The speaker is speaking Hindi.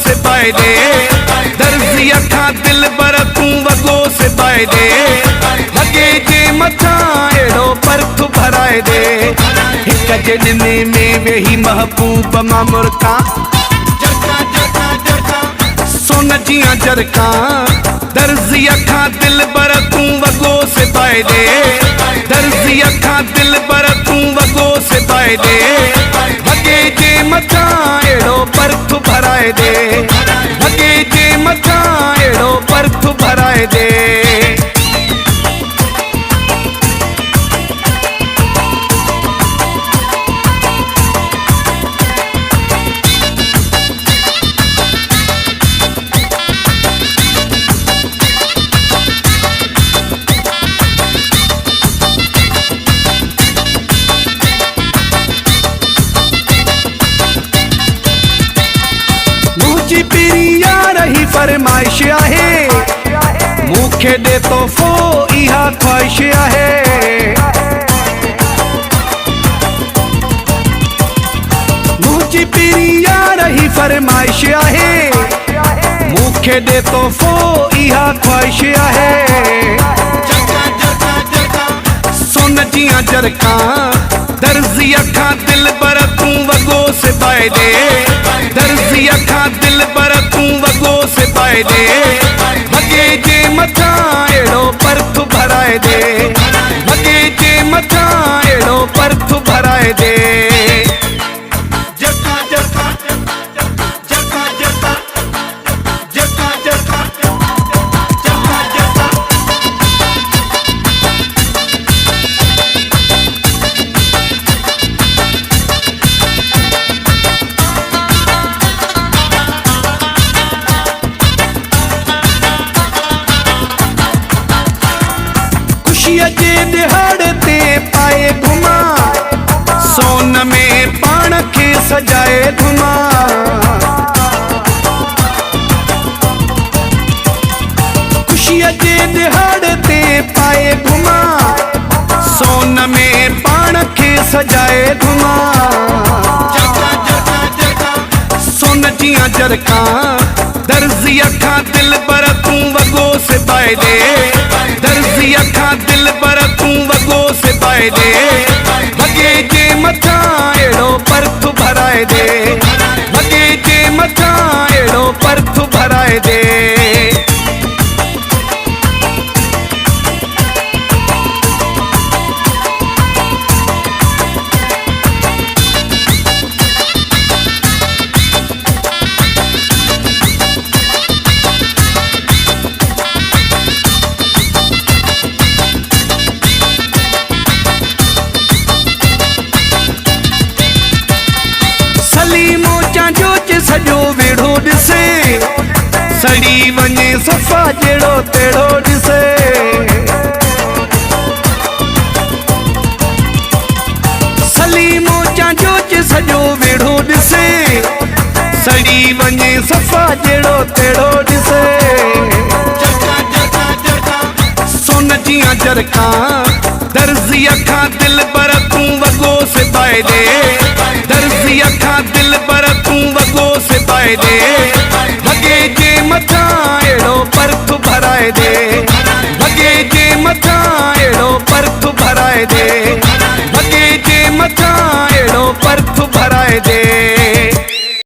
से पाए दे। दर्जी अखा दिल बर तू वगो से पाए दे। लगे जे मथा एड़ो परथ भराए दे। हिक जड़ने में वेही महबूब मां मुर्का सोन जिया जरका। दर्जी अखा दिल बर तू वगो से पाए दे। दर्जी अखा दिल बर तू वगो से पाए दे। लगे जे मथा एड़ो परथ भराए दे। लगे जे मथा एड़ो परथ भराए दे। मुझी पीरी यार ही फरमाइश आहे। मुखे दे तोहफो इहा ख्वाहिश आहे। मुझी पीरी यार ही फरमाइश आहे। मुखे दे तोहफो इहा ख्वाहिश आहे। सोन जिया जरका। दर्जी अखा दिल बर तू वगो से पाए दे। दर्जी अखा दिल बर तू वगो से पाए दे। लगे जे मथा एड़ो परथ भराए दे। लगे जे मथा एड़ो परथ भराए दे। जका जका जका जका जका जका जका जका। जे दिहाड़ ते पाए घुमा। सोन में पान के सजाए घुमा। खुशिया जे दिहाड़ ते पाए घुमा। सोन में पान के सजाए घुमा। सोन जिया जरका। दर्जी अखा दिल बर तू वगो से पाए दे। दर्जी अखा दिल बर तू वगो से पाए दे। लगे जे मथा एड़ो परथ भराए दे। लगे जे मथा एड़ो परथ भराए दे। सलीमो चांजो च सजो वेड़ो ॾिसे। सड़ी वञे सफ़ा जहिड़ो तेड़ो ॾिसे। सलीमो चांजो च सजो वेड़ो ॾिसे। सड़ी वञे सफ़ा जहिड़ो तेड़ो ॾिसे। सोन जिया जरका। दर्जी अखा दिल बर तू वगो से पाए दे। दर्जी अखा दिल बर तू वगो से पाए दे। लगे जे मथा